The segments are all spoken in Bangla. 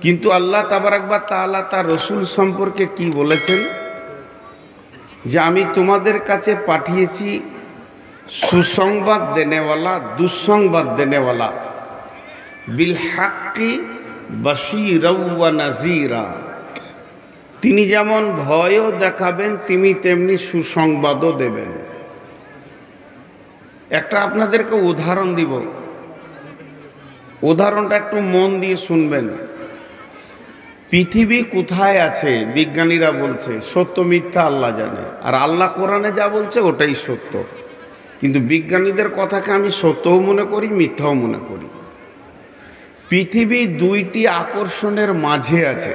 কিন্তু আল্লাহ তাবারাক ওয়া তাআলা তার রসুল সম্পর্কে কি বলেছেন, যে আমি তোমাদের কাছে পাঠিয়েছি সুসংবাদ দেনেওয়ালা, দুঃসংবাদ দেনেওয়ালা, বিল হাক্কি বাশীরা ওয়া নাযীরা। তিনি যেমন ভয়ও দেখাবেন, তিনি তেমনি সুসংবাদও দেবেন। একটা আপনাদেরকে উদাহরণ দিব, উদাহরণটা একটু মন দিয়ে শুনবেন। পৃথিবী কোথায় আছে বিজ্ঞানীরা বলছে, সত্য মিথ্যা আল্লাহ জানে, আর আল্লাহ কোরআনে যা বলছে ওটাই সত্য। কিন্তু বিজ্ঞানীদের কথাকে আমি সত্যও মনে করি, মিথ্যাও মনে করি। পৃথিবী দুইটি আকর্ষণের মাঝে আছে।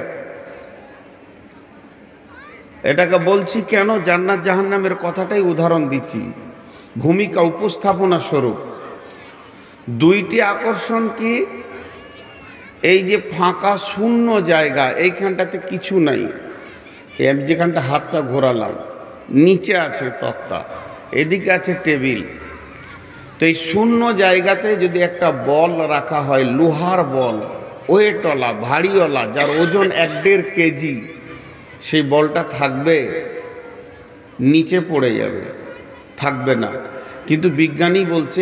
এটাকে বলছি কেন, জান্নাত জাহান্নামের কথাটাই উদাহরণ দিচ্ছি, ভূমিকা উপস্থাপনা স্বরূপ। দুইটি আকর্ষণ কি, এই যে ফাঁকা শূন্য জায়গা, এইখানটাতে কিছু নাই, যেখানটা হাতটা ঘোরালাম নিচে আছে তক্তা, এদিকে আছে টেবিল। তো এই শূন্য জায়গাতে যদি একটা বল রাখা হয়, লোহার বল, ওয়েটওয়ালা, ভারীওয়ালা, যার ওজন 1-1.5 কেজি, সেই বলটা থাকবে? নিচে পড়ে যাবে, থাকবে না। কিন্তু বিজ্ঞানী বলছে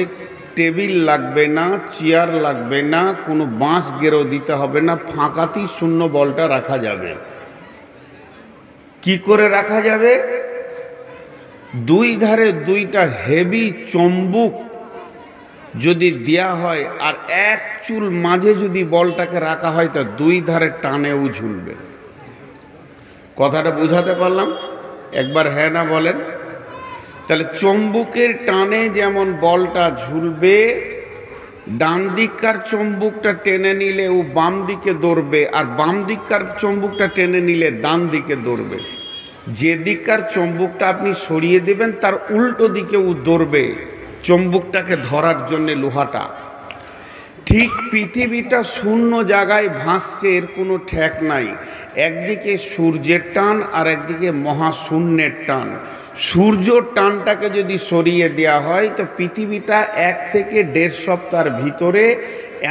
টেবিল লাগবে না, চেয়ার লাগবে না, কোনো বাঁশ গেরো দিতে হবে না, ফাঁকাতেই শূন্য বলটা রাখা যাবে। কি করে রাখা যাবে? দুই ধারে দুইটা হেভি চম্বুক যদি দেয়া হয়, আর এক চুল মাঝে যদি বলটাকে রাখা হয়, তা দুই ধারে টানেও ঝুলবে। কথাটা বুঝাতে পারলাম? একবার হ্যাঁ না বলেন। তাহলে চম্বুকের টানে যেমন বলটা ঝুলবে, ডান দিককার চম্বুকটা টেনে নিলে ও বাম দিকে দৌড়বে, আর বাম দিককার চম্বুকটা টেনে নিলে ডান দিকে দৌড়বে। যে দিককার চম্বুকটা আপনি সরিয়ে দেবেন তার উল্টো দিকে ও দৌড়বে চম্বুকটাকে ধরার জন্য, লোহাটা। ঠিক পৃথিবীটা শূন্য জায়গায় ভাসছে, এর কোনো ঠেক নাই। একদিকে সূর্যের টান আর একদিকে মহাশূন্যের টান। সূর্য টানটাকে যদি সরিয়ে দেওয়া হয়, তো পৃথিবীটা 1 থেকে 1.5 সপ্তাহের ভিতরে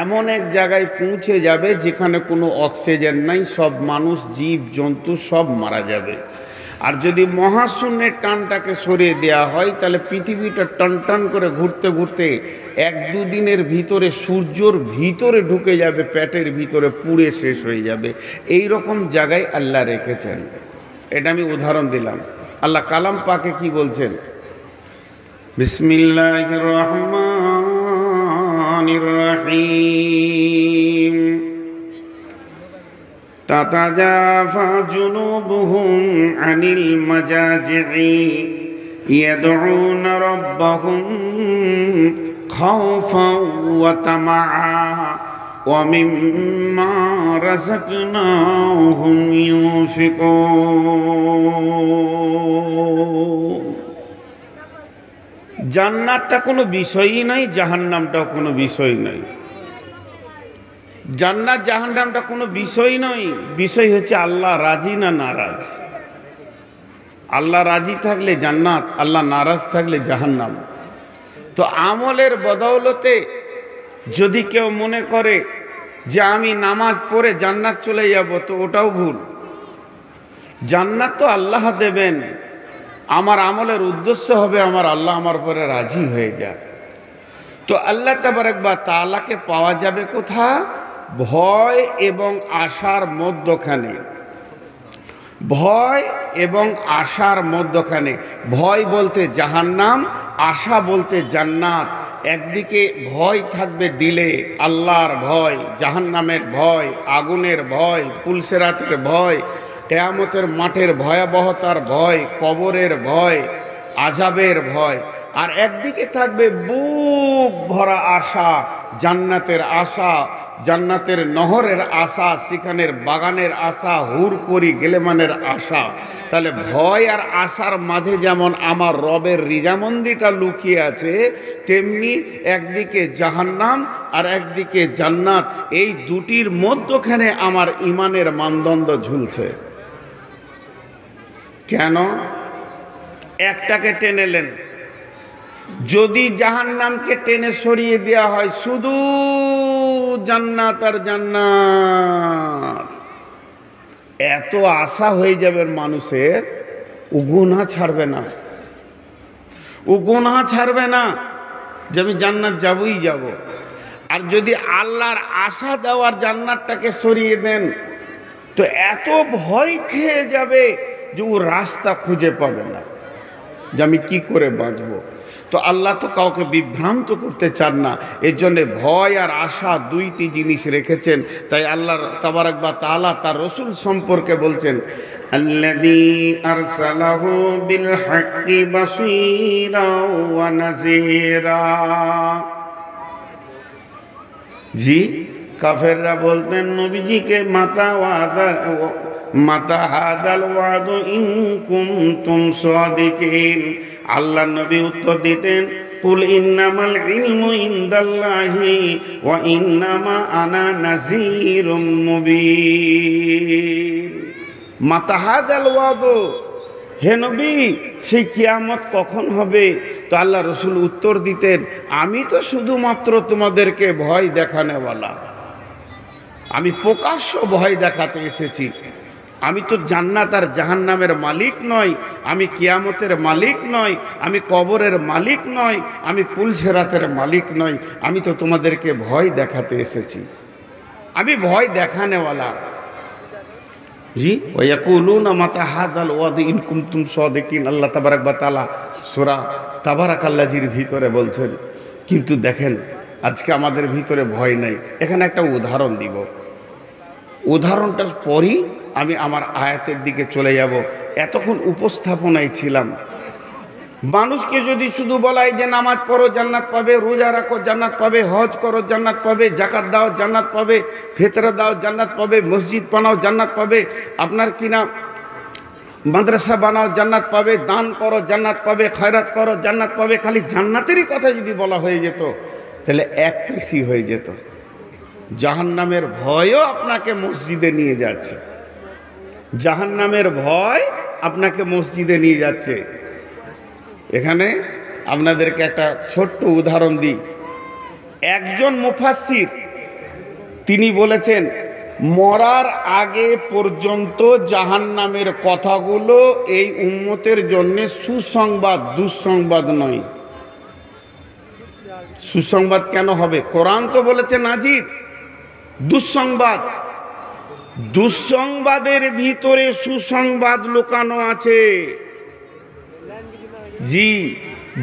এমন এক জায়গায় পৌঁছে যাবে যেখানে কোনো অক্সিজেন নাই, সব মানুষ, জীব জন্তু সব মারা যাবে। আর যদি মহাশূন্যের টানটাকে সরিয়ে দেওয়া হয়, তাহলে পৃথিবীটা টান টান করে ঘুরতে ঘুরতে 1-2 দিনের ভিতরে সূর্যর ভিতরে ঢুকে যাবে, পেটের ভিতরে পুড়ে শেষ হয়ে যাবে। এই রকম জায়গায় আল্লাহ রেখেছেন। এটা আমি উদাহরণ দিলাম। আল্লাহ কালাম পাকে কি বলছেন? বিসমিল্লাহির রহমানির রহিম। তাতাজাফা জুনুবুহুম আনিল মাজাজি'i ইয়াদউনা রাব্বাহুম খাওফান ওয়া তামাআ ওয়া মিম্মা রাযাকনাহুম ইউনফিকুন। জান্নাতটা কোনো বিষয়ই নাই, জাহান্নামটাও কোনো বিষয় নাই। জান্নাত জাহান্নামটা কোনো বিষয় নয়, বিষয় হচ্ছে আল্লাহ রাজি না নারাজ। আল্লাহ রাজি থাকলে জান্নাত, আল্লাহ নারাজ থাকলে জাহান্নাম। তো আমলের বদৌলতে যদি কেউ মনে করে যে আমি নামাজ পড়ে জান্নাত চলে যাব, তো ওটাও ভুল। জান্নাত তো আল্লাহ দেবেন, আমার আমলের উদ্দেশ্য হবে আমার আল্লাহ আমার পরে রাজি হয়ে যাক। তো আল্লাহ তাবারক ওয়া তাআলাকে পাওয়া যাবে কোথা? ভয় এবং আশার মধ্যখানে। ভয় এবং আশার মধ্যখানে। ভয় বলতে জাহান্নাম, আশা বলতে জান্নাত। একদিকে ভয় থাকবে দিলে, আল্লাহর ভয়, জাহান্নামের ভয়, আগুনের ভয়, পুলসেরাতের ভয়, কিয়ামতের মাঠের ভয়াবহতার ভয়, কবরের ভয়, আযাবের ভয়। আর একদিকে থাকবে বুক ভরা আশা, জান্নাতের আশা, জান্নাতের নহরের আশা, সেখানের বাগানের আশা, হুরপরি গেলেমানের আশা। তাহলে ভয় আর আশার মাঝে যেমন আমার রবের রিজামন্দিটা লুকিয়ে আছে, তেমনি একদিকে জাহান্নাম আর একদিকে জান্নাত, এই দুটির মধ্যখানে আমার ইমানের মানদণ্ড ঝুলছে। কেন? একটাকে টেনেলেন, যদি জাহান্নামকে টেনে সরিয়ে দেওয়া হয়, শুধু জান্নাত আর জান্নাত, এত আশা হয়ে যাবে মানুষের, ও গুনাহ ছাড়বে না, ও গুনাহ ছাড়বে না যে আমি জান্নাত যাবই যাব। আর যদি আল্লাহর আশা দেওয়ার জান্নাতটাকে সরিয়ে দেন তো এত ভয় খেয়ে যাবে যে ও রাস্তা খুঁজে পাবে না যে আমি কি করে বাঁচবো। তো আল্লাহ তো কাউকে বিভ্রান্ত করতে চান না, এর জন্যে ভয় আর আশা দুইটি জিনিস রেখেছেন। তাই আল্লাহ তাবারাক ওয়া তাআলা তার রসুল সম্পর্কে বলছেন, আল্লাযী আরসালাহু বিল হাক্কি বাশীরাও ওয়া নাযীরা। জি, কাফেররা বলতেন নবীজিকে মাতা হাদাল ওয়াদু ইন কুনতুম সাদিকিন। আল্লাহ নবী উত্তর দিতেন, কুল ইন্নামাল ইলমু ইনদাল্লাহি ওয়া ইন্নামা আনা নাযীরুম মুবিন। মাতা হাদাল ওয়াদু, হে নবী সেই কিয়ামত কখন হবে? তো আল্লাহ রসুল উত্তর দিতেন, আমি তো শুধুমাত্র তোমাদেরকে ভয় দেখানেওয়ালা, আমি প্রকাশ্য ভয় দেখাতে এসেছি। আমি তো জান্নাত আর জাহান্নামের মালিক নয়, আমি কিয়ামতের মালিক নয়, আমি কবরের মালিক নয়, আমি পুলসেরাতের মালিক নয়, আমি তো তোমাদেরকে ভয় দেখাতে এসেছি, আমি ভয় দেখানেওয়ালা। জি, ওয়ায়াকুলুনা মাতা হাদাল ওয়াদ ইন কুনতুম সাদিকিন। আল্লাহ তাবারাক ওয়া তাআলা সূরা তাবারাকাল্লাজির ভিতরে বলছেন। কিন্তু দেখেন আজকে আমাদের ভিতরে ভয় নাই। এখানে একটা উদাহরণ দিব, উদাহরণটার পরই আমি আমার আয়াতের দিকে চলে যাব। এতক্ষণ উপস্থাপনায় ছিলাম। মানুষকে যদি শুধু বলায় যে নামাজ পড়ো জান্নাত পাবে, রোজা রাখো জান্নাত পাবে, হজ করো জান্নাত পাবে, যাকাত দাও জান্নাত পাবে, ফিতরা দাও জান্নাত পাবে, মসজিদ বানাও জান্নাত পাবে, আপনার কিনা মাদ্রাসা বানাও জান্নাত পাবে, দান করো জান্নাত পাবে, খয়রাত করো জান্নাত পাবে, খালি জান্নাতেরই কথা যদি বলা হয়ে যেত তাহলে এক পিসি হয়ে যেত। জাহান্নামের ভয়ও আপনাকে মসজিদে নিয়ে যাচ্ছে, জাহান্নামের ভয় আপনাকে মসজিদে নিয়ে যাচ্ছে। এখানে আপনাদেরকে একটা ছোট্ট উদাহরণ দিই। একজন মুফাসসির তিনি বলেছেন, মরার আগে পর্যন্ত জাহান্নামের কথাগুলো এই উম্মতের জন্য সুসংবাদ, দুঃসংবাদ নয়। সুসংবাদ কেন হবে? কোরআন তো বলেছে নাজির। দুঃসংবাদ, দুঃসংবাদের ভিতরে সুসংবাদ লুকানো আছে। জি,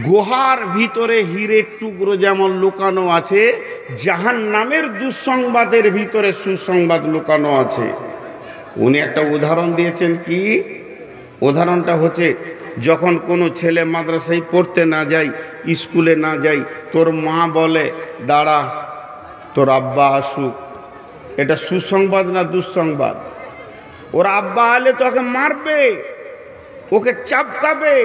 গুহার ভিতরে হীরের টুকরো যেমন লুকানো আছে, জাহান্নামের দুঃসংবাদের ভিতরে সুসংবাদ লুকানো আছে। উনি একটা উদাহরণ দিয়েছেন। কি উদাহরণটা হচ্ছে, যখন কোনো ছেলে মাদ্রাসায় পড়তে না যায়, স্কুলে না যায়, তোর মা বলে দাঁড়া তোর আব্বা আসুক। এটা সুসংবাদ না দুঃসংবাদ? ওর আব্বা আলে তোকে মারবে, ওকে চাপকাবে।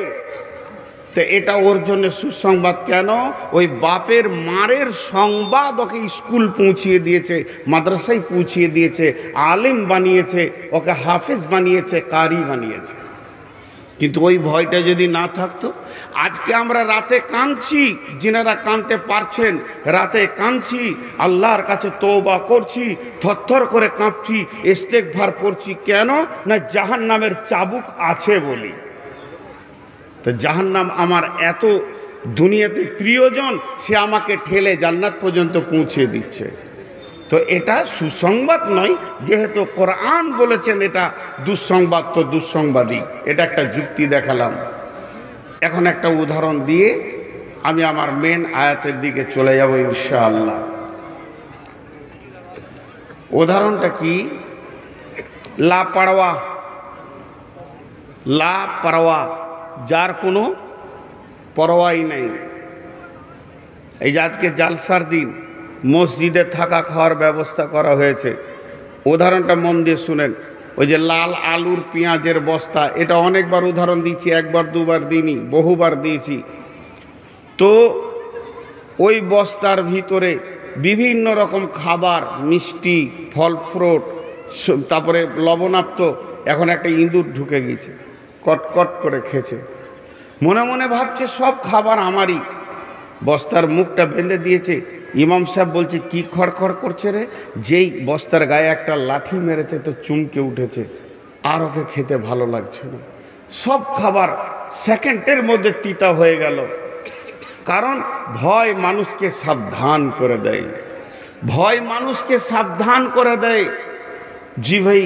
তো এটা ওর জন্য সুসংবাদ কেন? ওই বাপের মারের সংবাদ ওকে স্কুল পৌঁছিয়ে দিয়েছে, মাদ্রাসায় পৌঁছিয়ে দিয়েছে, আলেম বানিয়েছে, ওকে হাফেজ বানিয়েছে, কারি বানিয়েছে। কিন্তু ওই ভয়টা যদি না থাকতো, আজকে আমরা রাতে কাঁদছি, যিনারা কাঁদতে পারছেন রাতে কাঁদছি, আল্লাহর কাছে তওবা করছি, থরথর করে কাঁপছি, ইস্তেগফার পড়ছি। কেন না? জাহান্নামের চাবুক আছে বলি। তো জাহান্নাম আমার এত দুনিয়াতে প্রিয়জন, সে আমাকে ঠেলে জান্নাত পর্যন্ত পৌঁছে দিচ্ছে। তো এটা সুসংবাদ নয়, যেহেতু কোরআন বলেছেন এটা দুঃসংবাদ, তো দুঃসংবাদই। এটা একটা যুক্তি দেখালাম। এখন একটা উদাহরণ দিয়ে আমি আমার মেন আয়াতের দিকে চলে যাব ইনশাআল্লাহ। উদাহরণটা কি? লাপারওয়া, লাপারওয়া, যার কোনো পরোয়াই নেই। এই যে আজকে জালসার দিন মসজিদে থাকা খাওয়ার ব্যবস্থা করা হয়েছে। উদাহরণটা মন দিয়ে শুনেন। ওই যে লাল আলুর পেঁয়াজের বস্তা, এটা অনেকবার উদাহরণ দিয়েছি, একবার দুবার দিইনি, বহুবার দিয়েছি। তো ওই বস্তার ভিতরে বিভিন্ন রকম খাবার, মিষ্টি, ফল ফ্রুট, তারপরে লবণাক্ত। এখন একটা ইঁদুর ঢুকে গেছে, কটকট করে খেয়েছে, মনে মনে ভাবছে সব খাবার আমারই। বস্তার মুখটা বেঁধে দিয়েছে। ইমাম সাহেব বলছে, কি খড়খড় করছে রে? যেই বস্তার গায়ে একটা লাঠি মেরেছে তো চুমকে উঠেছে। আর ওকে খেতে ভালো লাগছে না। সব খাবার সেকেন্ডের মধ্যে তিতা হয়ে গেল। কারণ ভয় মানুষকে সাবধান করে দেয়, ভয় মানুষকে সাবধান করে দেয়। জি ভাই,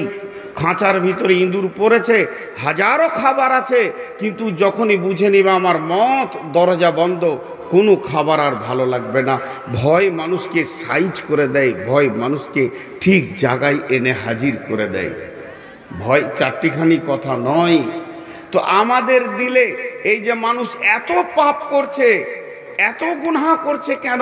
খাঁচার ভিতরে ইঁদুর পড়েছে, হাজারো খাবার আছে, কিন্তু যখনই বুঝে নিবে আমার মত, দরজা বন্ধ, কোনো খাবার আর ভালো লাগবে না। ভয় মানুষকে সাইজ করে দেয়, ভয় মানুষকে ঠিক জায়গায় এনে হাজির করে দেয়। ভয় চারটিখানি কথা নয়। তো আমাদের দিলে এই যে মানুষ এত পাপ করছে, এত গুনাহ করছে কেন?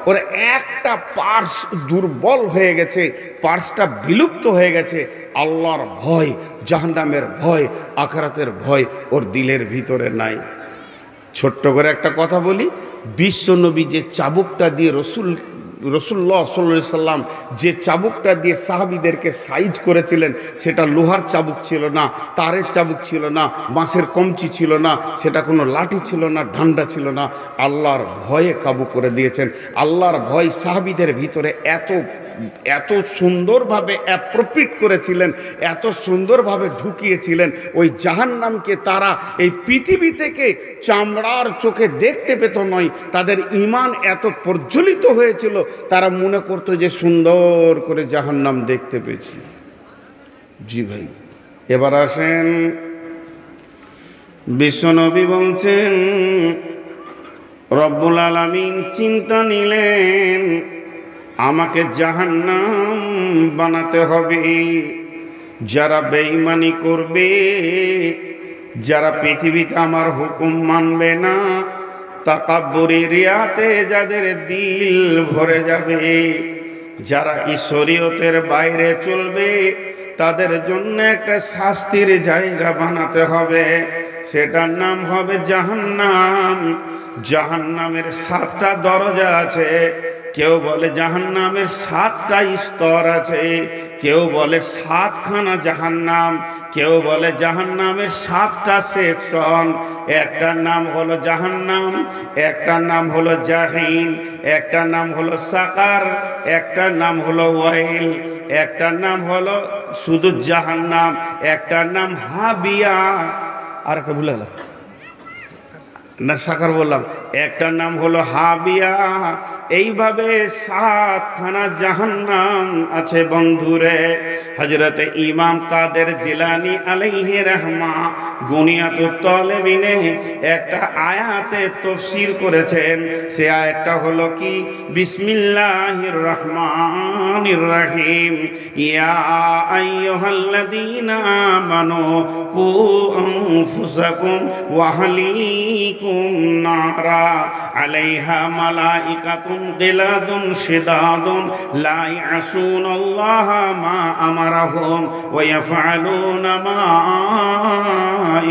ওর একটা পার্স দুর্বল হয়ে গেছে, পার্সটা বিলুপ্ত হয়ে গেছে। আল্লাহর ভয়, জাহান্নামের ভয়, আখিরাতের ভয় ওর দিলের ভিতরে নাই। ছোট্ট করে একটা কথা বলি, বিশ্বনবী যে চাবুকটা দিয়ে রসুল্লাহ সাল্লাল্লাহু আলাইহি সাল্লাম যে চাবুকটা দিয়ে সাহাবীদেরকে সাইজ করেছিলেন, সেটা লোহার চাবুক ছিল না, তারের চাবুক ছিল না, বাঁশের কঞ্চি ছিল না, সেটা কোনো লাঠি ছিল না, ডান্ডা ছিল না। আল্লাহর ভয়ে কাবু করে দিয়েছেন। আল্লাহর ভয় সাহাবীদের ভিতরে এত সুন্দরভাবে অ্যাপ্রোপ্রিয়েট করেছিলেন, এত সুন্দরভাবে ঢুকিয়েছিলেন, ওই জাহান্নামকে তারা এই পৃথিবী থেকে চামড়ার চোখে দেখতে পেত নয়। তাদের ঈমান এত প্রজ্বলিত হয়েছিল, তারা মনে করতো যে সুন্দর করে জাহান্নাম দেখতে পেয়েছি। জি ভাই, এবার আসেন, বিশ্বনবী বলছেন, রব্বুল আলামিন চিন্তা নিলেন আমাকে জাহান্নাম বানাতে হবে। যারা বেঈমানি করবে, যারা পৃথিবীতে আমার হুকুম মানবে না, তাকাব্বুরি রিয়াতে যাদের দিল ভরে যাবে, যারা শরীয়তের বাইরে চলবে, তাদের জন্য একটা শাস্তির জায়গা বানাতে হবে। সেটার নাম হবে জাহান্নাম। জাহান্নামের 7টা দরজা আছে। কেউ বলে জাহান্নামের 7টা স্তর আছে, কেউ বলে 7খানা জাহান্নাম, কেউ বলে জাহান্নামের 7টা সেকশন। একটার নাম হলো জাহান্নাম, একটার নাম হলো জাহিম, একটার নাম হলো সাকার, একটার নাম হলো ওয়াইল, একটার নাম হলো শুধু জাহান্নাম, একটার নাম হাবিয়া, আর একটা ভুলে গেলাম না, সাকার বললাম, একটার নাম হলো হাবিয়া। এইভাবে 7খানা জাহান্নাম আছে বন্ধুরে। হযরত ইমাম কাদের জিলানী আলাইহি রাহমা গুনিয়াতুত তালেবিনে একটা আয়াতে তাফসীর করেছেন। সে আয়াতটা হলো কি, বিসমিল্লাহির রহমানির রহিম, ইয়া আইয়ুহাল্লাযীনা আমানু কু আনফুসাকুম ওয়া আহলিকুম নারা আলাইহা মালাইকাতুন গিলাদুন শিদাদুন লা ইয়াসুনাল্লাহা মা আমারাহুম ওয়া ইয়াফআলুনা মা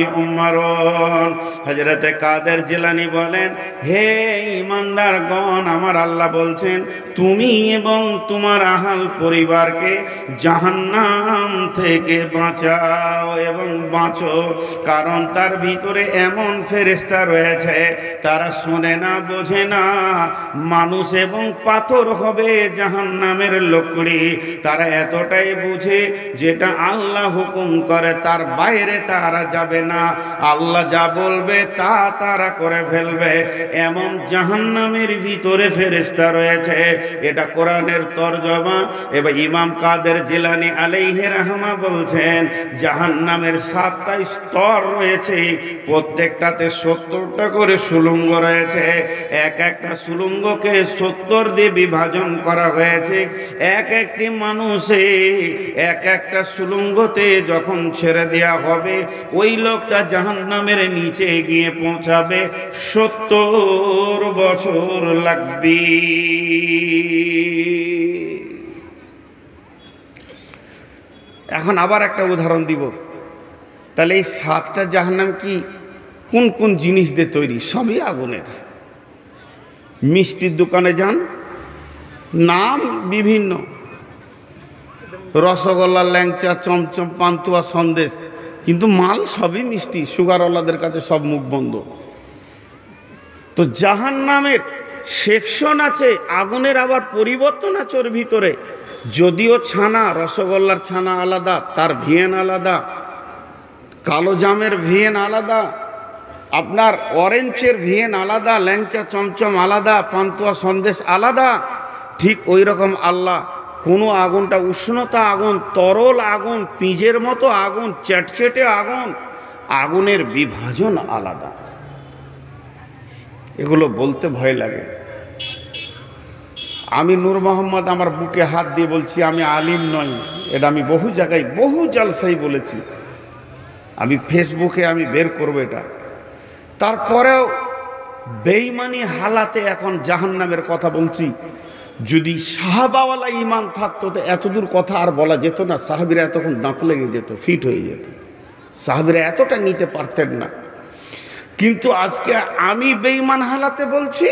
ইউমারুন। হযরত কাদের জিলানী বলেন, হে ঈমানদারগণ, আমার আল্লাহ বলছেন তুমি এবং তোমার আহল পরিবারকে জাহান্নাম থেকে বাঁচাও এবং বাঁচো। কারণ তার ভিতরে এমন ফেরেশতা রয়েছে, তারা শোনে না, বোঝে না। মানুষ এবং পাথর হবে জাহান্নামের লকড়ি। তারা এতটাই বুঝে যেটা আল্লাহ হুকুম করে তার বাইরে তারা যাবে না, আল্লাহ যা বলবে তা তারা করে ফেলবে। এমন জাহান্নামের ভিতরে ফেরেশতা রয়েছে। এটা কোরআনের তরজমা। এবার ইমাম কাদের জিলানী আলাইহি রাহমা বলছেন, জাহান্নামের 7টা স্তর রয়েছে, প্রত্যেকটাতে 70টা করে সুলঙ্গ রয়েছে। এক একটা সুলঙ্গকে 70 দিয়ে বিভাজন করা হয়েছে। এক একটি মানুষে এক একটা সুলঙ্গতে যখন ছেড়ে দেওয়া হবে, ওই লোকটা জাহান্নামের নিচে গিয়ে পৌঁছাবে 70 বছর লাগবে। এখন আবার একটা উদাহরণ দিব। তাহলে এই 7টা জাহান্নাম কি কোন কোন জিনিস দিয়ে তৈরি? সবই আগুনের। মিষ্টির দোকানে যান, নাম বিভিন্ন, রসগোল্লা, ল্যাংচা, চমচম, পান্তুয়া, সন্দেশ, কিন্তু মাল সবই মিষ্টি। সুগারওয়ালাদের কাছে সব মুখ বন্ধ। তো জাহান্নামের সেকশন আছে, আগুনের আবার পরিবর্তন আছে ওর ভিতরে। যদিও ছানা, রসগোল্লার ছানা আলাদা, তার ভিয়েন আলাদা, কালো জামের ভিয়েন আলাদা, আপনার অরেঞ্জের ভিয়েন আলাদা, ল্যাংচা চমচম আলাদা, পান্তুয়া সন্দেশ আলাদা। ঠিক ওই রকম আল্লাহ কোনো আগুনটা উষ্ণতা আগুন, তরল আগুন, পিঁজের মতো আগুন, চ্যাটচেটে আগুন, আগুনের বিভাজন আলাদা। এগুলো বলতে ভয় লাগে। আমি নূর মোহাম্মদ আমার বুকে হাত দিয়ে বলছি, আমি আলিম নই। এটা আমি বহু জায়গায় বহু জালসাই বলেছি, আমি ফেসবুকে আমি বের করবো এটা। তারপরেও বেঈমানি হালাতে এখন জাহান্নামের কথা বলছি। যদি সাহাবাওয়ালা ইমান থাকতো তো এতদূর কথা আর বলা যেত না। সাহাবীরা এতক্ষণ দাঁত লেগে যেত, ফিট হয়ে যেত, সাহাবীরা এতটা নিতে পারতেন না। কিন্তু আজকে আমি বেঈমান হালাতে বলছি,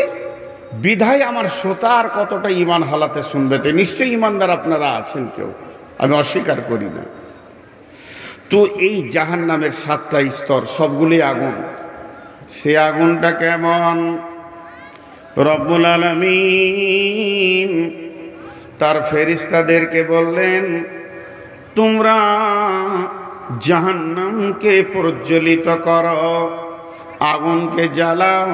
বিধায় আমার শ্রোতা আর কতটা ইমান হালাতে শুনবে। তো নিশ্চয়ই ইমানদার আপনারা আছেন কেউ, আমি অস্বীকার করি না। তো এই জাহান্নামের 7টা স্তর, সবগুলি আগুন। সে আগুনটা কেমন? রব্বুল আলামিন তার ফেরেশতাদেরকে বললেন, তোমরা জাহান্নামকে প্রজ্বলিত করো, আগুনকে জ্বালাও।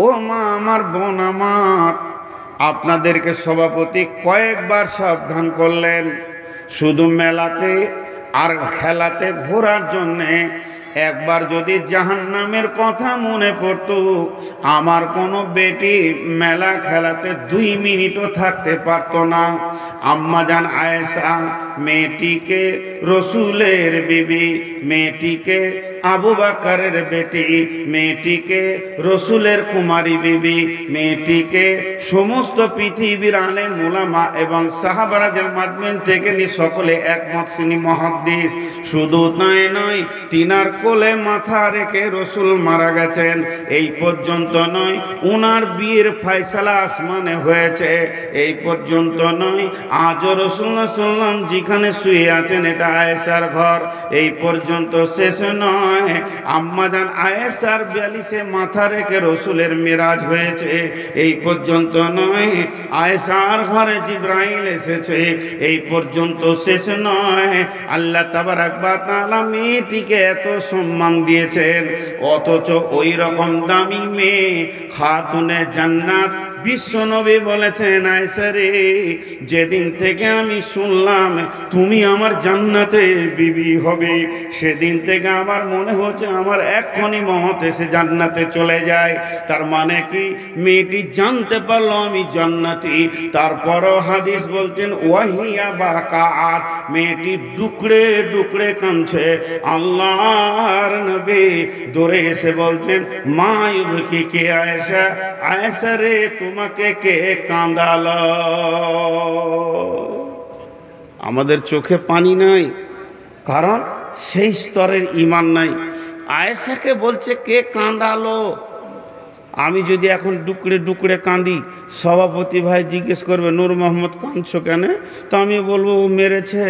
ও মা আমার, বোন আমার, আপনাদেরকে সভাপতি কয়েকবার সাবধান করলেন, শুধু মেলাতে আর খেলাতে ঘোরার জন্যে। একবার যদি জাহান্নামের কথা মনে পড়তো, আমার কোনো বেটি মেলা খেলাতে 2 মিনিটও থাকতে পারতো না। আম্মাজান আয়েশা মেয়েটিকে রসুলের বিবি, মেয়েটিকে আবু বকরের বেটি, মেয়েটিকে রসুলের কুমারী বিবি, মেয়েটিকে সমস্ত পৃথিবীর আলেম উলামা এবং সাহাবারাজের মাধ্যম থেকে সকলে একমত শ্রেণী মহাদ্দিস। শুধু তাই নয়, তিনার কোলে মাথা রেখে রসুল মারা গেছেন। এই পর্যন্ত নয়, উনার বিয়ের ফয়সালা আসমানে হয়েছে। এই পর্যন্ত নয়, আজও রাসূলুল্লাহ সাল্লাল্লাহু আলাইহি যেখানে শুয়ে আছেন এটা আয়েশার ঘর। এই পর্যন্ত শেষ নয়, আম্মাজান আয়েশার 42-এ মাথা রেখে রসুলের মেরাজ হয়েছে। এই পর্যন্ত নয়, আয়েশার ঘরে জিবরাইল এসেছে। এই পর্যন্ত শেষ নয়, আল্লাহ তাবারাক ওয়া তাআলা মেয়েটিকে এত সম্মান দিয়েছেন, অথচ ওই রকম দামি মেয়ে খাতুনে জান্নাত বিশ্বনবী বলেছেন, আয়েশা রে, যেদিন থেকে আমি শুনলাম তুমি আমার জান্নাতে বিবি হবে, সেদিন থেকে আমার মনে হচ্ছে আমার এক্ষুনি মহৎ এসে জান্নাতে চলে যায়। তার মানে কি, মেয়েটি জানতে পারলো আমি জান্নাতি। তারপরও হাদিস বলছেন ওয়াহিয়া বাকাআত, মেয়েটি ডুকরে ডুকরে কাঁদছে। আল্লাহর নবী দৌড়ে এসে বলছেন, মা ইউবকি কে আয়েশা, আয়েশা রে তোমাকে কে কাঁদালো? আমাদের চোখে পানি নাই, কারণ সেই স্তরের ঈমান নাই। আয়েশাকে বলছে কে কাঁদালো? আমি যদি এখন ডুকরে ডুকরে কাঁদি, সভাপতি ভাই জিজ্ঞেস করবে নূর মোহাম্মদ কাঁদছো কেন? তো আমি বলবো ও মেরেছে,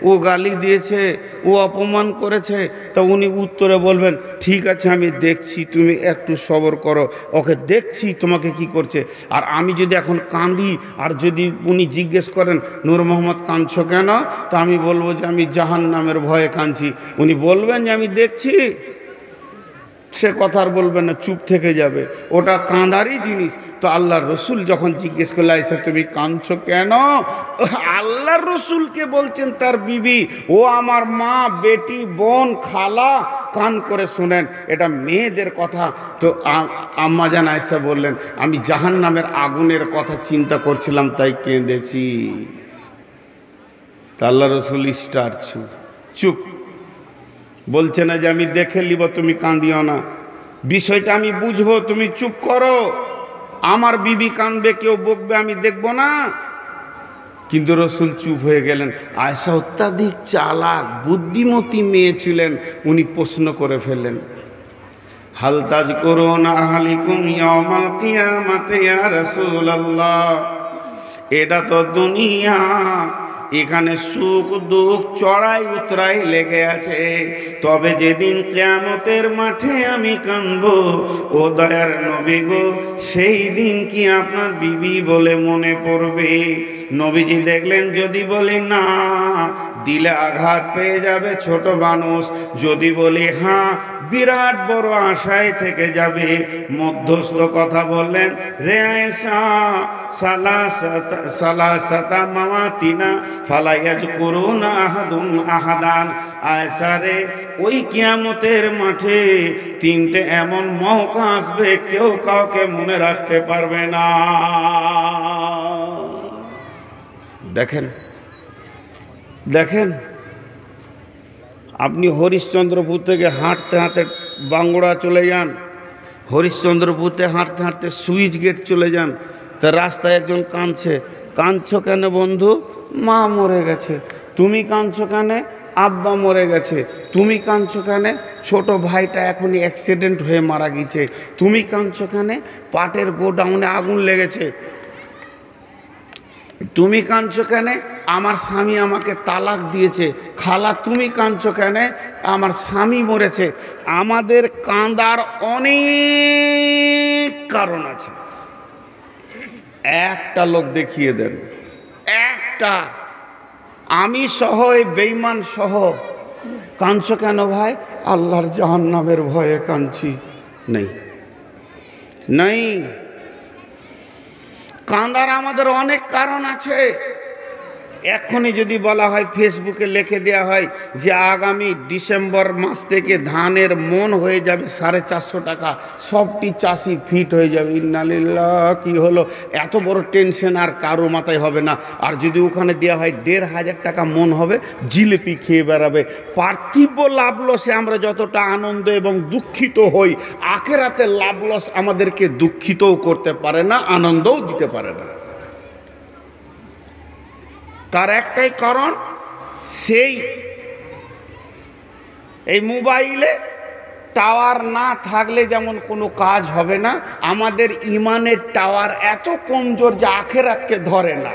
ও গালি দিয়েছে, ও অপমান করেছে। তা উনি উত্তরে বলবেন, ঠিক আছে আমি দেখছি, তুমি একটু সবর করো, ওকে দেখছি তোমাকে কি করছে। আর আমি যদি এখন কাঁদি আর যদি উনি জিজ্ঞেস করেন নূর মোহাম্মদ কাঁদছো কেন, তো আমি বলবো যে আমি জাহান্নামের ভয়ে কাঁদছি। উনি বলবেন যে আমি দেখছি, সে কথা আর বলবেন না, চুপ থেকে যাবে, ওটা কাঁদারই জিনিস। তো আল্লাহর রসুল যখন জিজ্ঞেস করলে আয়েশা তুমি কাঁদছো কেন, আল্লাহর রসুলকে বলছেন তার বিবি, ও আমার মা, বেটি, বোন, খালা, কান করে শুনেন, এটা মেয়েদের কথা। তো আম্মাজান আয়েশা বললেন, আমি জাহান্নামের আগুনের কথা চিন্তা করছিলাম তাই কেঁদেছি। তা আল্লাহ রসুল স্টার চুপ, বলছে না যে আমি দেখে নিব, তুমি কাঁদিও না, বিষয়টা আমি বুঝবো, তুমি চুপ করো। আমার বিবি কাঁদবে, কেউ বকবে, আমি দেখব না। কিন্তু রসুল চুপ হয়ে গেলেন। আয়েশা অত্যাধিক চালাক বুদ্ধিমতী মেয়ে ছিলেন, উনি প্রশ্ন করে ফেললেন, হাল তাযকুরুনা আহলিকুম ইয়াওমাল কিয়ামাতি ইয়া রাসূলুল্লাহ। এটা তো দুনিয়া, এখানে সুখ দুঃখ চড়াই উতরাই লেগে আছে। তবে যেদিন কিয়ামতের মাঠে আমি কাঁদবো ও দয়ার নবী গো, সেই দিন কি আপনার বিবি বলে মনে পড়বে? নবীজি দেখলেন যদি বলি না, দিলে আঘাত পেয়ে যাবে ছোট মানুষ, যদি বলি হ্যাঁ, বিরাট বড় আশায় থেকে যাবে। মধ্যস্থ কথা বললেন, রে আয়েশা, সালাসাতা মাওয়াতিনা ফালা ইয়াযকুরুনা আহাদুন আহাদান। আয়েশা রে, ওই কিয়ামতের মাঠে তিনটে এমন মৌকা আসবে, কেউ কাউকে মনে রাখতে পারবে না। দেখেন দেখেন, আপনি হরিশ্চন্দ্রপুর থেকে হাঁটতে হাঁটতে বাঙ্গুড়া চলে যান, হরিশ্চন্দ্রপুর থেকে হাঁটতে হাঁটতে সুইচ গেট চলে যান, তা রাস্তায় একজন কাঁদছে। কাঁদছো কেন বন্ধু? মা মরে গেছে। তুমি কাঁদছো কেন? আব্বা মরে গেছে। তুমি কাঁদছো কেন? ছোট ভাইটা এখনই অ্যাক্সিডেন্ট হয়ে মারা গেছে। তুমি কাঁদছো কেন? পাটের গোডাউনে আগুন লেগেছে। তুমি কাঁদছো কেন? আমার স্বামী আমাকে তালাক দিয়েছে। খালা তুমি কাঁদছো কেন? আমার স্বামী মরেছে। আমাদের কাঁদার অনেক কারণ আছে, একটা লোক দেখিয়ে দেন, একটা। আমি সহ, এই বেঈমান সহ। কাঁদছো কেন ভাই? আল্লাহর জাহান্নামের ভয়ে কাঁদছি। নেই নেই, কাঁদার আমাদের অনেক কারণ আছে। এখনই যদি বলা হয়, ফেসবুকে লিখে দেওয়া হয় যে আগামী ডিসেম্বর মাস থেকে ধানের মন হয়ে যাবে 450 টাকা, সবটি চাষি ফিট হয়ে যাবে। ইন্নালিল্লাহ, কি হলো? এত বড় টেনশন আর কারো মাথায় হবে না। আর যদি ওখানে দেওয়া হয় 1,500 টাকা মন হবে, জিলিপি খেয়ে বেড়াবে। পার্থিব লাভ লসে আমরা যতটা আনন্দ এবং দুঃখিত হই, আখেরাতে লাভ লস আমাদেরকে দুঃখিতও করতে পারে না, আনন্দও দিতে পারে না। তার একটাই কারণ, এই মোবাইলে টাওয়ার না থাকলে যেমন কোনো কাজ হবে না, আমাদের ইমানের টাওয়ার এত কমজোর যে আখেরাতকে ধরে না।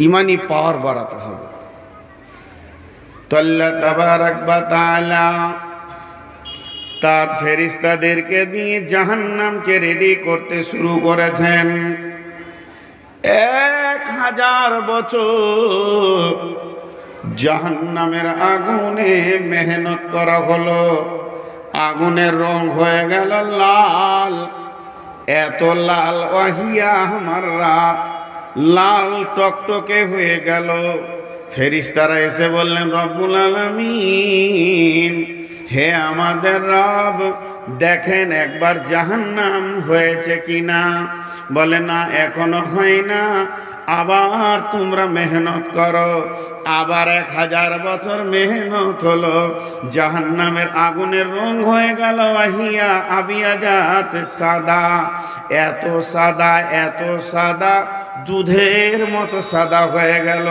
ইমানি পাওয়ার বাড়াতে হবে। তো আল্লাহ তাবারাক ওয়া তাআলা তার ফেরেশতাদেরকে দিয়ে জাহান্নামকে রেডি করতে শুরু করেছেন। 1000 বছর জাহান্নামের আগুনে মেহনত করা হলো। আগুনের রং হয়ে গেল লাল, এত লাল, ওয়াহিয়া আমার রাত, লাল টকটকে হয়ে গেল। ফেরেশতারা এসে বললেন, রব্বুল আলামিন, হে আমাদের রব, দেখেন একবার জাহান্নাম হয়েছে কিনা। বলে না, এখনো হয় না। আবার তোমরা মেহনত করো। আবার 1000 বছর মেহনত হলো, জাহান্নামের আগুনের রং হয়ে গেল আহিয়া আবিয়াজাত সাদা, এত সাদা, এত সাদা, দুধের মতো সাদা হয়ে গেল।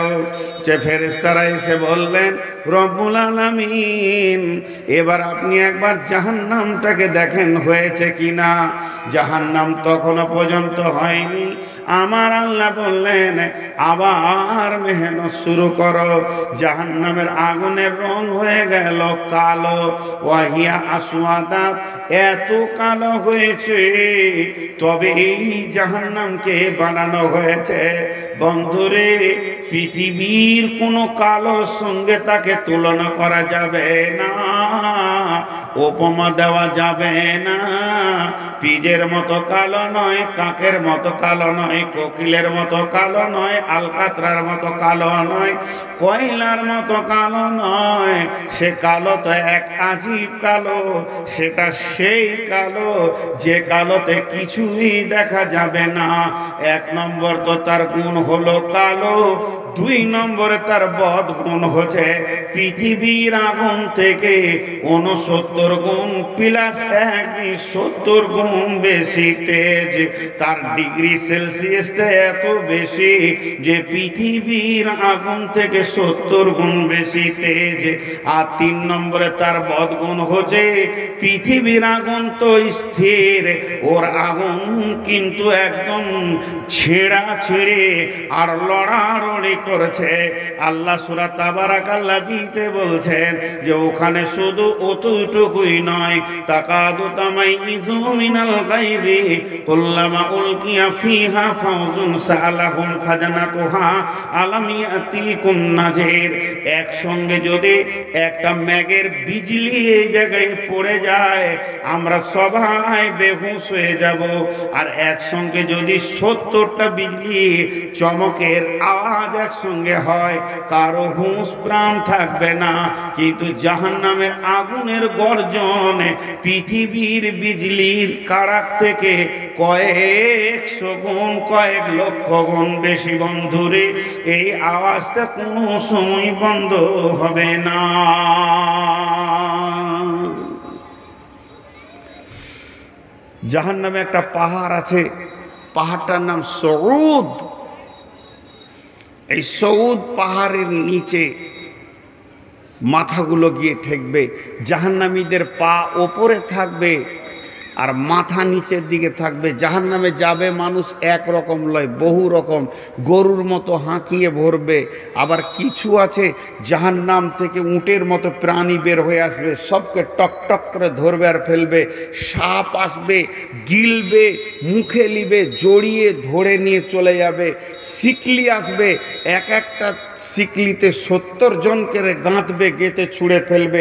যে ফেরেশতারা এসে বললেন, রব্বুল আলামিন, এবার আপনি একবার জাহান্নামটাকে দেখেন হয়েছে কিনা। জাহান্নাম তখনও পর্যন্ত হয়নি। আমার আল্লাহ বললেন, আবার মেহনত শুরু করো। জাহান্নামের আগুনের রং হয়ে গেল কালো, ওয়াহিয়া আসওয়াদাত, এত কালো হয়েছে। তবে এই জাহান্নামকে বানানো হয়েছে, বন্ধুরে, পৃথিবীর কোনো কালোর সঙ্গে তাকে তুলনা করা যাবে না, উপমা দেওয়া যাবে না। পিজের মতো কালো নয়, কাকের মতো কালো নয়, কোকিলের মতো কালো নয়, আলকাতরার মতো কালো নয়, কয়লার মতো কালো নয়। সে কালো তো এক আজীব কালো। সেটা সেই কালো যে কালোতে কিছুই দেখা যাবে না। 1 নম্বর তো তার গুণ হলো কালো, 2 নম্বরে তার বদগুণ হচ্ছে পৃথিবীর আগুন থেকে 69 গুণ প্লাস 70 গুণ বেশি তেজ। তার ডিগ্রি সেলসিয়াসটা এত বেশি যে পৃথিবীর আগুন থেকে 70 গুণ বেশি তেজ। আর 3 নম্বরে তার বদগুণ হচ্ছে পৃথিবীর আগুন তো স্থির, ওর আগুন কিন্তু একদম ছেঁড়া ছেড়ে আর লড়াড়ি করেছে। আল্লাহ সূরা তাবারাকাল্লাযীতে বলছেন যে ওখানে শুধু অতটুকুই নয়, তাকাদু তামাইযু মিনাল গায়যি কুল্লামা উলকিয়া ফিহা ফাওজুন সালাহুম খাজানাতুহা আলাম ইয়াতিকুম নাযির। একসঙ্গে যদি একটা মেঘের বিজলি এই জায়গায় পড়ে যায় আমরা সবাই বেহুশ হয়ে যাব। আর একসঙ্গে যদি 70টা বিজলি চমকের আওয়াজ একসঙ্গে হয় কারো হুঁশ প্রাণ থাকবে না। কিন্তু জাহান্নামের আগুনের গর্জন পৃথিবীর বিজলির কাড়াক থেকে কয়েকশো গুণ কয়েক লক্ষ গুণ বেশি বন্ধুরে। এই আওয়াজটা কোনো সময় বন্ধ হবে না। জাহান্নামে একটা পাহাড় আছে, পাহাড়টার নাম সউদ। এই সউদ পাহাড়ের নিচে মাথাগুলো গিয়ে ঠেকবে, জাহান্নামীদের পা ওপরে থাকবে আর মাথা নিচের দিকে থাকবে। জাহান্নামে যাবে মানুষ একরকম লয়, বহু রকম, গরুর মতো হাঁকিয়ে ভরবে। আবার কিছু আছে জাহান্নাম থেকে উটের মতো প্রাণী বের হয়ে আসবে, সবকে টক টক করে ধরবে আর ফেলবে। সাপ আসবে, গিলবে, মুখে নিবে, জড়িয়ে ধরে নিয়ে চলে যাবে। শিকলি আসবে, এক একটা শিকলিতে 70 জনকে গাঁথবে, গেঁথে ছুঁড়ে ফেলবে।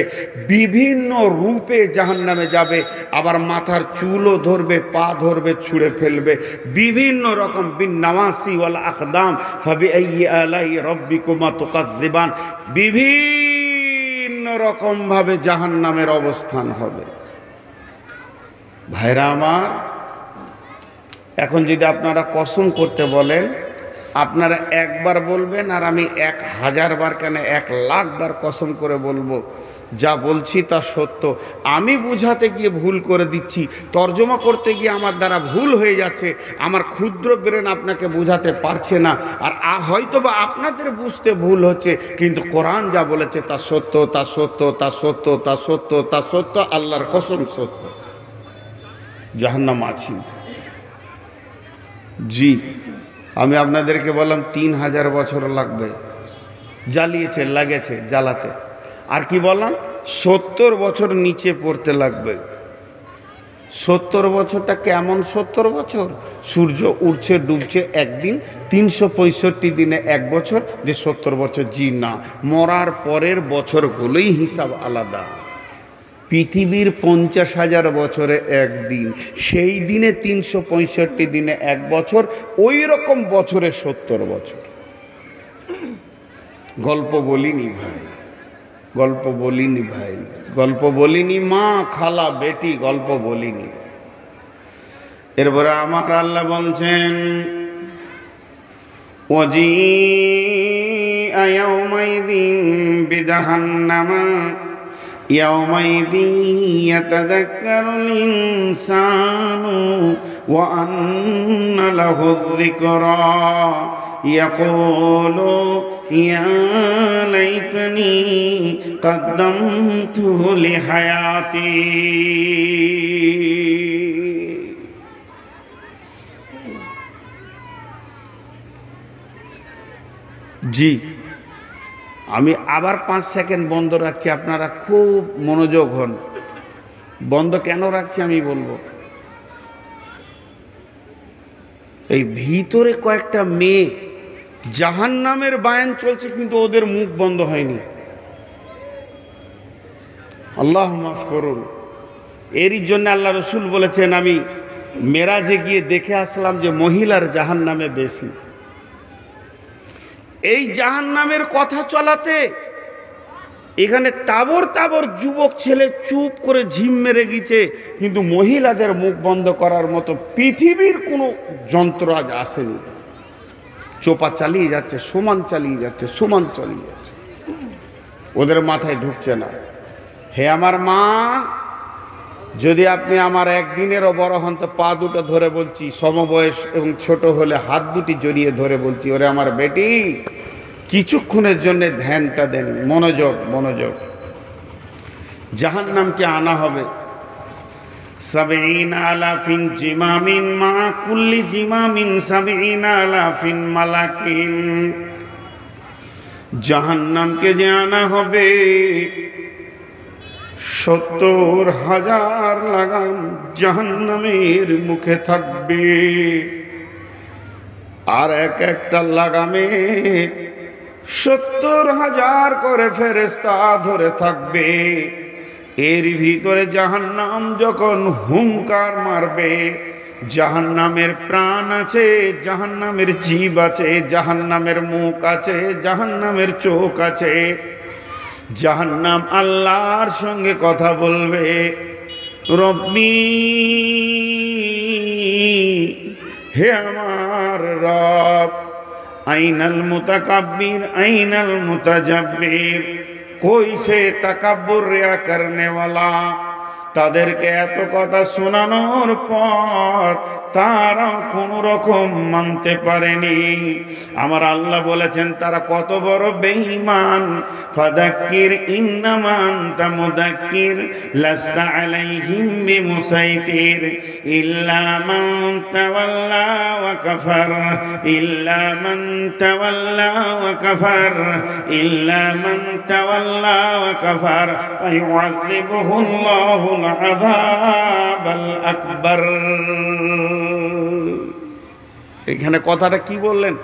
বিভিন্ন রূপে জাহান্নামে যাবে। আবার মাথার চুলও ধরবে, পা ধরবে, ছুঁড়ে ফেলবে। বিভিন্ন রকম বিন নাওয়াসি ওয়াল আকদাম ফাবিআইয়ি আলাই রাব্বিকুমা তুকাজ্জিবান, বিভিন্ন রকম ভাবে জাহান্নামের অবস্থান হবে। ভাইরা আমার, এখন যদি আপনারা কসম করতে বলেন, আপনারা একবার বলবেন আর আমি 1000 বার কেন 1,00,000 বার কসম করে বলবো যা বলছি তা সত্য। আমি বুঝাতে গিয়ে ভুল করে দিচ্ছি, তর্জমা করতে গিয়ে আমার দ্বারা ভুল হয়ে যাচ্ছে, আমার ক্ষুদ্র ব্রেন আপনাকে বুঝাতে পারছে না। আর হয়তো বা আপনাদের বুঝতে ভুল হচ্ছে, কিন্তু কোরআন যা বলেছে তা সত্য, তা সত্য, তা সত্য, তা সত্য, তা সত্য, আল্লাহর কসম সত্য। জাহান্নাম আছে। জি, আমি আপনাদেরকে বললাম 3000 বছর লাগবে, জ্বালিয়েছে, লাগেছে জ্বালাতে। আর কি বললাম, 70 বছর নিচে পড়তে লাগবে। 70 বছরটা কেমন 70 বছর? সূর্য উঠছে ডুবছে একদিন, 365 দিনে 1 বছর, যে 70 বছর? জি না, মরার পরের বছরগুলোই হিসাব আলাদা। পৃথিবীর 50,000 বছরে একদিন, সেই দিনে 365 দিনে 1 বছর, ওই রকম বছরে 70 বছর। গল্প বলিনি ভাই, গল্প বলিনি ভাই, গল্প বলিনি মা, খালা, বেটি, গল্প বলিনি। এরপরে আমার আল্লাহ বলছেন ওয়াজিআ ইয়াওমাইযিন বিজাহান্নামা ইয়াওমাইযিন ইয়াতাযাক্কারুল ইনসানু ওয়া আন্না লাহুয যিকরা ইয়াকুলু ইয়া লাইতানি কদ্দামতু লিহায়াতি। জি, আমি আবার 5 সেকেন্ড বন্ধ রাখছি, আপনারা খুব মনোযোগ হন। বন্ধ কেন রাখছি আমি বলবো। এই ভিতরে কয়েকটা মেয়ে জাহান্নামের বায়ান চলছে, কিন্তু ওদের মুখ বন্ধ হয়নি। আল্লাহ মাফ করুন। এরই জন্য আল্লাহ রসুল বলেছেন, আমি মেরাজে গিয়ে দেখে আসলাম যে মহিলার জাহান্নামে বেশি। এই জাহান্নামের কথা চলাতে এখানে তাবর তাবর যুবক ছেলে চুপ করে ঝিম মেরে গেছে, কিন্তু মহিলাদের মুখ বন্ধ করার মতো পৃথিবীর কোনো যন্ত্র আজ আসেনি। চোপা চালিয়ে যাচ্ছে, সমান চালিয়ে যাচ্ছে, সমান চালিয়ে যাচ্ছে, ওদের মাথায় ঢুকছে না। হে আমার মা, যদি আপনি আমার একদিনেরও বড় হন তো পা দুটো ধরে বলছি, সমবয়স এবং ছোট হলে হাত দুটি জড়িয়ে ধরে বলছি, ওরে আমার বেটি কিছুক্ষণের জন্য ধ্যানটা দেন, মনোযোগ মনোযোগ। জাহান্নামকে আনা হবে 70 আলাফিন জিমামিন মা কুল্লি জিমামিন 70 আলাফিন মালাকিন। জাহান্নামকে যে আনা হবে 70,000 লাগাম জাহান্নামের মুখে থাকবে, আর এক একটা লাগামে 70,000 করে ফেরেশতা ধরে থাকবে। এর ভিতরে জাহান্নাম যখন হুঙ্কার মারবে, জাহান্নামের প্রাণ আছে, জাহান্নামের জীব আছে, জাহান্নামের মুখ আছে, জাহান্নামের চোখ আছে। জাহান্নাম আল্লাহর সঙ্গে কথা বলবে, রব্বি, হে আমার রব, আইনাল মুতাকাব্বির আইনাল মুতাজাব্বির, কই সে তাকাব্বুর রিয়া করনে ওয়ালা। তাদেরকে এত কথা শোনানোর পর তারা কোনো রকম মানতে পারেনি। আমার আল্লাহ বলেছেন তারা কত বড় বেঈমান। ফাদাক্কির ইন্নামা আনতা মুদাক্কির লাস্তা আলাইহিম বিমুসাইতির ইল্লা মান তাওয়াল্লা ওয়া কাফার ইল্লা মান তাওয়াল্লা ওয়া কাফার ইল্লা মান তাওয়াল্লা ওয়া কাফার ফায়ুআযিবুহুল্লাহু আযাবাল আকবার। এখানে কথাটা কি বললেন?